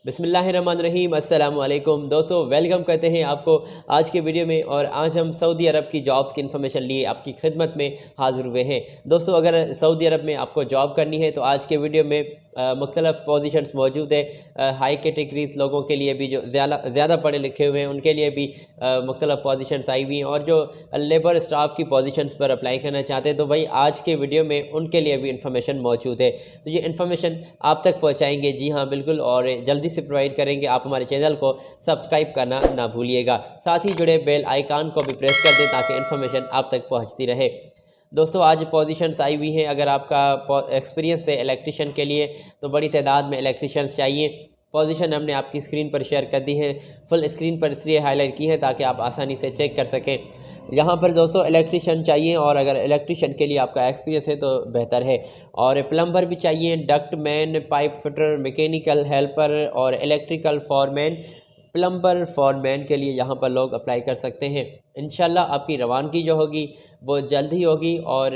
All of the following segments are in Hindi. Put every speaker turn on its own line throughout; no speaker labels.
बिस्मिल्लाहिर्रहमानिर्रहीम अस्सलाम वालेकुम दोस्तों, वेलकम करते हैं आपको आज के वीडियो में। और आज हम सऊदी अरब की जॉब्स की इन्फॉर्मेशन लिए आपकी खिदमत में हाज़िर हुए हैं। दोस्तों, अगर सऊदी अरब में आपको जॉब करनी है तो आज के वीडियो में मुख्तलिफ़ पोजीशंस मौजूद है। हाई कैटेगरीज लोगों के लिए भी, जो ज़्यादा पढ़े लिखे हुए हैं उनके लिए भी मुख्तलिफ़ पोजीशंस आई हुई हैं, और जो लेबर स्टाफ की पोजीशंस पर अप्लाई करना चाहते हैं तो भाई आज के वीडियो में उनके लिए भी इंफॉर्मेशन मौजूद है। तो ये इन्फॉर्मेशन आप तक पहुँचाएँगे, जी हाँ बिल्कुल, और जल्दी से प्रोवाइड करेंगे। आप हमारे चैनल को सब्सक्राइब करना ना भूलिएगा, साथ ही जुड़े बेल आइकान को भी प्रेस कर दें ताकि इन्फॉर्मेशन आप तक पहुँचती रहे। दोस्तों, आज पोजीशंस आई हुई हैं। अगर आपका एक्सपीरियंस है इलेक्ट्रिशियन के लिए तो बड़ी तादाद में इलेक्ट्रिशियंस चाहिए। पोजीशन हमने आपकी स्क्रीन पर शेयर कर दी है, फुल स्क्रीन पर इसलिए हाईलाइट की है ताकि आप आसानी से चेक कर सकें। यहाँ पर दोस्तों इलेक्ट्रिशियन चाहिए, और अगर इलेक्ट्रिशियन के लिए आपका एक्सपीरियंस है तो बेहतर है। और प्लम्बर भी चाहिए, duct man, pipe fitter, mechanical helper और इलेक्ट्रिकल फॉरमैन। प्लम्बर फॉरमैन के लिए यहाँ पर लोग अप्लाई कर सकते हैं। इंशाल्लाह आपकी रवानगी जो होगी वो जल्द ही होगी और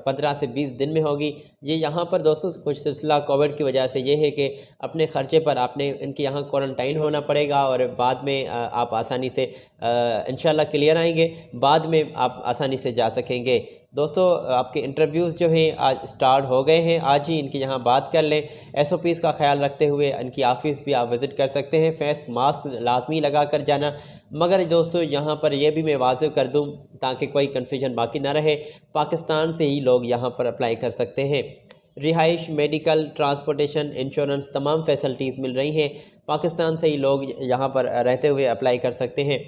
15 से 20 दिन में होगी। ये यहाँ पर दोस्तों कुछ सिलसिला कोविड की वजह से ये है कि अपने ख़र्चे पर आपने इनके यहाँ क्वारंटाइन होना पड़ेगा, और बाद में आप आसानी से इंशाल्लाह क्लियर आएंगे, बाद में आप आसानी से जा सकेंगे। दोस्तों, आपके इंटरव्यूज़ जो हैं आज स्टार्ट हो गए हैं, आज ही इनकी यहाँ बात कर लें। SOPs का ख्याल रखते हुए इनकी ऑफ़िस भी आप विज़िट कर सकते हैं। फेस मास्क लाजमी लगा कर जाना। मगर दोस्तों, यहाँ पर यह भी मैं वाज़ेह कर दूँ ताकि कोई कन्फ्यूजन बाकी ना रहे, पाकिस्तान से ही लोग यहाँ पर अप्लाई कर सकते हैं। रिहाइश, मेडिकल, ट्रांसपोर्टेशन, इंश्योरेंस तमाम फैसिलिटीज़ मिल रही हैं। पाकिस्तान से ही लोग यहाँ पर रहते हुए अप्लाई कर सकते हैं।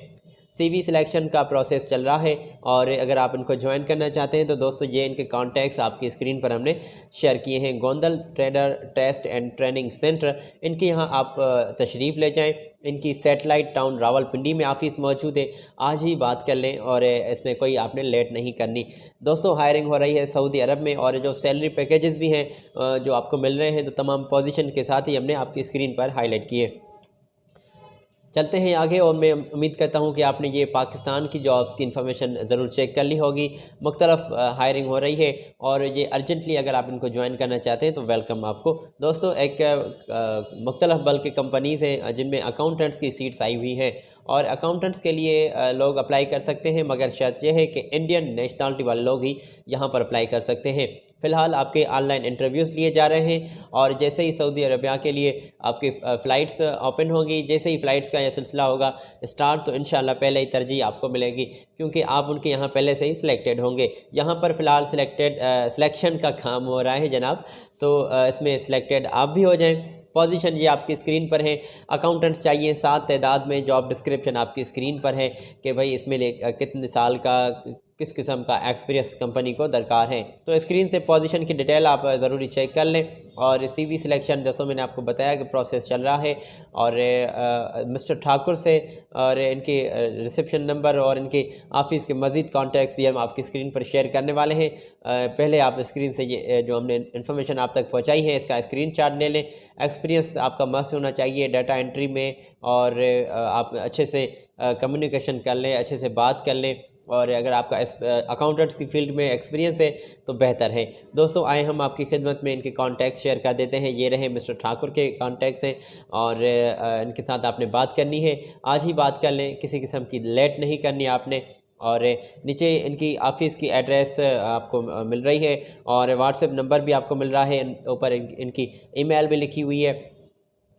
CV सिलेक्शन का प्रोसेस चल रहा है, और अगर आप इनको ज्वाइन करना चाहते हैं तो दोस्तों ये इनके कॉन्टैक्ट्स आपकी स्क्रीन पर हमने शेयर किए हैं। Gondal trader test and training centre, इनके यहाँ आप तशरीफ़ ले जाएं। इनकी सैटेलाइट टाउन रावलपिंडी में ऑफ़िस मौजूद है। आज ही बात कर लें, और इसमें कोई आपने लेट नहीं करनी। दोस्तों, हायरिंग हो रही है सऊदी अरब में, और जो सैलरी पैकेजेस भी हैं जो आपको मिल रहे हैं, तो तमाम पोजीशन के साथ ही हमने आपकी स्क्रीन पर हाईलाइट किए। चलते हैं आगे, और मैं उम्मीद करता हूं कि आपने ये पाकिस्तान की जॉब्स की इन्फॉर्मेशन ज़रूर चेक कर ली होगी। मुख्तलिफ हायरिंग हो रही है, और ये अर्जेंटली अगर आप इनको ज्वाइन करना चाहते हैं तो वेलकम आपको। दोस्तों, एक मुख्तलिफ बल्कि कंपनीज़ हैं जिनमें अकाउंटेंट्स की सीट्स आई हुई हैं, और अकाउंटेंट्स के लिए लोग अप्लाई कर सकते हैं, मगर शर्त यह है कि इंडियन नेशनलिटी वाले लोग ही यहाँ पर अप्लाई कर सकते हैं। फ़िलहाल आपके ऑनलाइन इंटरव्यूज़ लिए जा रहे हैं, और जैसे ही सऊदी अरबिया के लिए आपकी फ़्लाइट्स ओपन होंगी, जैसे ही फ़्लाइट्स का यह सिलसिला होगा स्टार्ट, तो इंशाल्लाह पहले ही तरजीह आपको मिलेगी, क्योंकि आप उनके यहाँ पहले से ही सिलेक्टेड होंगे। यहाँ पर फ़िलहाल सिलेक्शन का काम हो रहा है जनाब, तो इसमें सिलेक्टेड आप भी हो जाएँ। पोजीशन ये आपकी स्क्रीन पर है। अकाउंटेंट्स चाहिए 7 तादाद में। जॉब डिस्क्रिप्शन आपकी स्क्रीन पर है कि भाई इसमें कितने साल का, किस किस्म का एक्सपीरियंस कंपनी को दरकार है। तो स्क्रीन से पोजीशन की डिटेल आप ज़रूरी चेक कर लें। और CV सिलेक्शन जैसे मैंने आपको बताया कि प्रोसेस चल रहा है, और मिस्टर ठाकुर से और इनके रिसेप्शन नंबर और इनके ऑफ़िस के मज़ीद कॉन्टैक्ट्स भी हम आपकी स्क्रीन पर शेयर करने वाले हैं। पहले आप स्क्रीन से ये जो हमने इन्फॉर्मेशन आप तक पहुंचाई है इसका स्क्रीनशॉट ले लें। एक्सपीरियंस आपका मस्त होना चाहिए डाटा एंट्री में, और आप अच्छे से कम्युनिकेशन कर लें, अच्छे से बात कर लें, और अगर आपका अकाउंटेंट्स की फ़ील्ड में एक्सपीरियंस है तो बेहतर है। दोस्तों, आए हम आपकी खिदमत में इनके कॉन्टैक्ट शेयर कर देते हैं। ये रहे मिस्टर ठाकुर के कॉन्टैक्ट्स हैं, और इनके साथ आपने बात करनी है आज ही बात कर लें, किसी किस्म की लेट नहीं करनी आपने। और नीचे इनकी ऑफ़िस की एड्रेस आपको मिल रही है, और व्हाट्सएप नंबर भी आपको मिल रहा है। ऊपर इनकी ईमेल भी लिखी हुई है।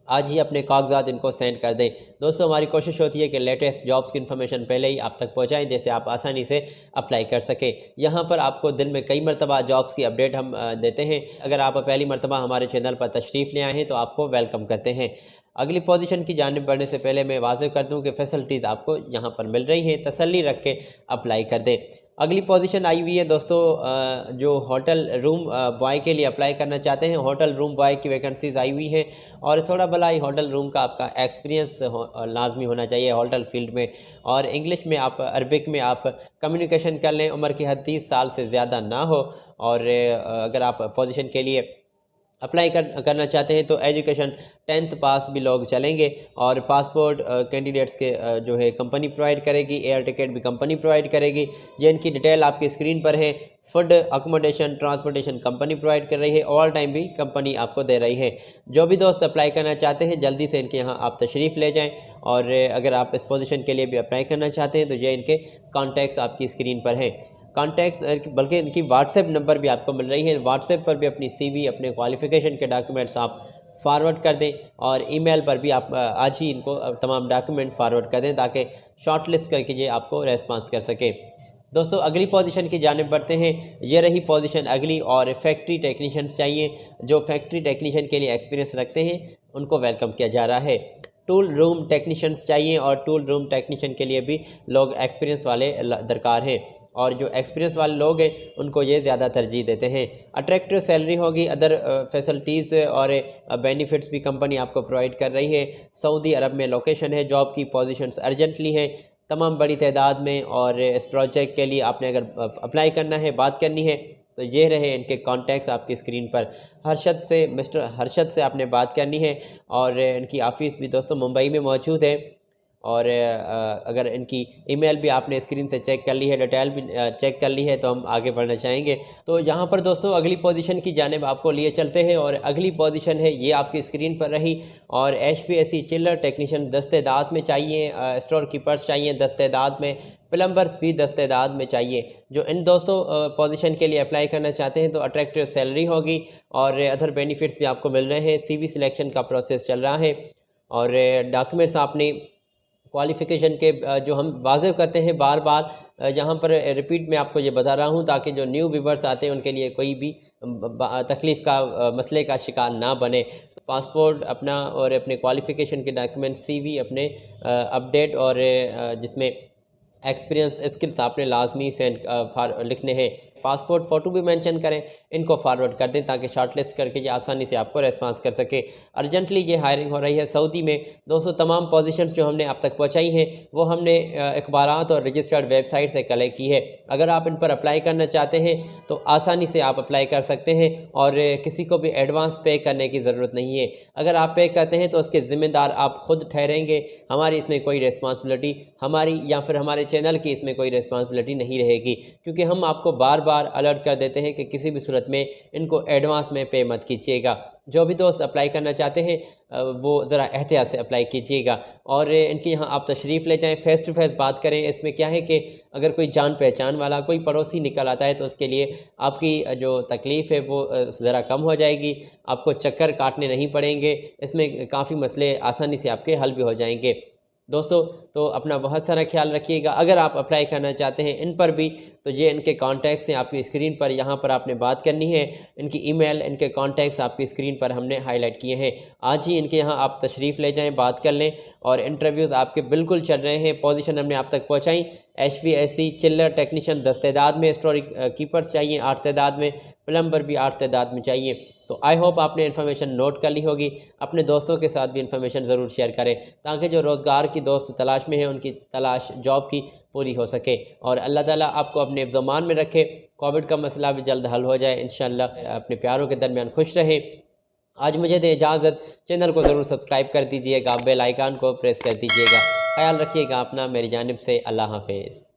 आज ही अपने कागजात इनको सेंड कर दें। दोस्तों, हमारी कोशिश होती है कि लेटेस्ट जॉब्स की इन्फॉर्मेशन पहले ही आप तक पहुंचाएं, जैसे आप आसानी से अप्लाई कर सकें। यहाँ पर आपको दिन में कई मरतबा जॉब्स की अपडेट हम देते हैं। अगर आप पहली मरतबा हमारे चैनल पर तशरीफ़ ले आए हैं तो आपको वेलकम करते हैं। अगली पोजीशन की जानिब बढ़ने से पहले मैं वाज़ेह कर दूं कि फ़ैसिलिटीज़ आपको यहाँ पर मिल रही हैं, तसल्ली रख के अप्लाई कर दें। अगली पोजीशन आई हुई है दोस्तों, जो होटल रूम बॉय के लिए अप्लाई करना चाहते हैं। होटल रूम बॉय की वैकेंसीज़ आई हुई हैं, और थोड़ा भला ही होटल रूम का आपका एक्सपीरियंस लाजमी होना चाहिए होटल फील्ड में, और इंग्लिश में आप, अरबिक में आप कम्युनिकेशन कर लें। उम्र की हद 30 साल से ज़्यादा ना हो, और अगर आप पोजीशन के लिए अप्लाई करना चाहते हैं तो एजुकेशन 10th पास भी लोग चलेंगे, और पासपोर्ट कैंडिडेट्स के जो है कंपनी प्रोवाइड करेगी, एयर टिकट भी कंपनी प्रोवाइड करेगी। जिनकी डिटेल आपकी स्क्रीन पर है। Food accommodation transportation company provide कर रही है, ओवर टाइम भी कंपनी आपको दे रही है। जो भी दोस्त अप्लाई करना चाहते हैं जल्दी से इनके यहाँ आप तशरीफ़ ले जाएँ, और अगर आप इस पोजीशन के लिए भी अप्लाई करना चाहते हैं तो ये इनके कॉन्टैक्ट्स आपकी स्क्रीन पर हैं। कॉन्टैक्ट्स बल्कि इनकी व्हाट्सएप नंबर भी आपको मिल रही है। व्हाट्सएप पर भी अपनी CV, अपने क्वालिफ़िकेशन के डॉक्यूमेंट्स आप फॉरवर्ड कर दें, और ईमेल पर भी आप आज ही इनको तमाम डॉक्यूमेंट फॉरवर्ड कर दें ताकि शॉर्ट लिस्ट करके ये आपको रेस्पॉन्स कर सके। दोस्तों अगली पोजीशन की जानिब बढ़ते हैं। ये रही पोजीशन अगली, और फैक्ट्री टेक्नीशियंस चाहिए। जो फैक्ट्री टेक्नीशियन के लिए एक्सपीरियंस रखते हैं उनको वेलकम किया जा रहा है। टूल रूम टेक्नीशियंस चाहिए, और टूल रूम टेक्नीशियन के लिए भी लोग एक्सपीरियंस वाले दरकार हैं, और जो एक्सपीरियंस वाले लोग हैं उनको ये ज़्यादा तरजीह देते हैं। अट्रैक्टिव सैलरी होगी, अदर फैसिलिटीज़ और बेनिफिट्स भी कंपनी आपको प्रोवाइड कर रही है। सऊदी अरब में लोकेशन है, जॉब की पोजीशंस अर्जेंटली है तमाम बड़ी तादाद में, और इस प्रोजेक्ट के लिए आपने अगर अप्लाई करना है, बात करनी है, तो ये रहे इनके कॉन्टैक्ट्स आपकी स्क्रीन पर। मिस्टर हर्षद से आपने बात करनी है, और इनकी ऑफ़िस भी दोस्तों मुंबई में मौजूद है। और अगर इनकी ईमेल भी आपने स्क्रीन से चेक कर ली है, डिटेल भी चेक कर ली है, तो हम आगे बढ़ना चाहेंगे। तो यहाँ पर दोस्तों अगली पोजीशन की जानिब आपको लिए चलते हैं, और अगली पोजीशन है ये आपकी स्क्रीन पर रही। और HVAC चिल्लर टेक्नीशियन दस्तेदाद में चाहिए, स्टोर कीपर्स चाहिए दस्तेदाद में, प्लम्बर्स भी दस्तेदाद में चाहिए। जो इन दोस्तों पोजीशन के लिए अप्लाई करना चाहते हैं तो अट्रैक्टिव सैलरी होगी, और अदर बेनिफिट्स भी आपको मिल रहे हैं। CV सिलेक्शन का प्रोसेस चल रहा है, और डॉक्यूमेंट्स आपने क्वालिफ़िकेशन के जो हम वाज़ेह करते हैं बार बार, यहाँ पर रिपीट में आपको ये बता रहा हूँ ताकि जो न्यू व्यूवर्स आते हैं उनके लिए कोई भी तकलीफ़ का मसले का शिकार ना बने। तो पासपोर्ट अपना और अपने क्वालिफ़िकेशन के डॉक्यूमेंट, CV अपने अपडेट, और जिसमें एक्सपीरियंस स्किल्स आपने लाजमी सेंड लिखने हैं। पासपोर्ट फ़ोटो भी मेंशन करें, इनको फॉरवर्ड कर दें ताकि शॉर्ट लिस्ट करके ये आसानी से आपको रेस्पॉन्स कर सके। अर्जेंटली ये हायरिंग हो रही है सऊदी में। दोस्तों तमाम पोजीशंस जो हमने अब तक पहुंचाई हैं वो हमने अखबारात और रजिस्टर्ड वेबसाइट से कलेक्ट की है। अगर आप इन पर अप्लाई करना चाहते हैं तो आसानी से आप अप्लाई कर सकते हैं, और किसी को भी एडवांस पे करने की ज़रूरत नहीं है। अगर आप पे करते हैं तो उसके ज़िम्मेदार आप खुद ठहरेंगे, हमारी इसमें कोई रिस्पॉन्सिबिलिटी, हमारी या फिर हमारे चैनल की इसमें कोई रिस्पॉन्सिबिलिटी नहीं रहेगी, क्योंकि हम आपको बार बार अलर्ट कर देते हैं कि किसी भी सूरत में इनको एडवांस में पे मत कीजिएगा। जो भी दोस्त अप्लाई करना चाहते हैं वो ज़रा एहतियात से अप्लाई कीजिएगा, और इनके यहाँ आप तशरीफ़ ले जाएं, फ़ेस टू फेस बात करें। इसमें क्या है कि अगर कोई जान पहचान वाला कोई पड़ोसी निकल आता है तो उसके लिए आपकी जो तकलीफ़ है वो ज़रा कम हो जाएगी, आपको चक्कर काटने नहीं पड़ेंगे, इसमें काफ़ी मसले आसानी से आपके हल भी हो जाएंगे। दोस्तों तो अपना बहुत सारा ख्याल रखिएगा। अगर आप अप्लाई करना चाहते हैं इन पर भी तो ये इनके कॉन्टैक्ट्स हैं आपकी स्क्रीन पर, यहाँ पर आपने बात करनी है। इनकी ईमेल, इनके कॉन्टैक्ट्स आपकी स्क्रीन पर हमने हाईलाइट किए हैं। आज ही इनके यहाँ आप तशरीफ़ ले जाएं, बात कर लें, और इंटरव्यूज़ आपके बिल्कुल चल रहे हैं। पोजीशन हमने आप तक पहुँचाई। HVAC चिल्लर टेक्नीशियन 10 तादाद में, स्टोर कीपर्स चाहिए 8 तादाद में, प्लम्बर भी 8 तादाद में चाहिए। तो आई होप आपने इन्फॉर्मेशन नोट कर ली होगी। अपने दोस्तों के साथ भी इन्फॉर्मेशन ज़रूर शेयर करें ताकि जो रोज़गार की दोस्त तलाश में हैं उनकी तलाश जॉब की पूरी हो सके, और अल्लाह ताला आपको अपने ज़मान में रखे। कोविड का मसला भी जल्द हल हो जाए इंशाअल्लाह। अपने प्यारों के दरमियान खुश रहें। आज मुझे दे इजाज़त। चैनल को ज़रूर सब्सक्राइब कर दीजिएगा, बेल आइकन को प्रेस कर दीजिएगा। ख्याल रखिएगा अपना। मेरी जानिब से अल्लाह हाफ़िज़।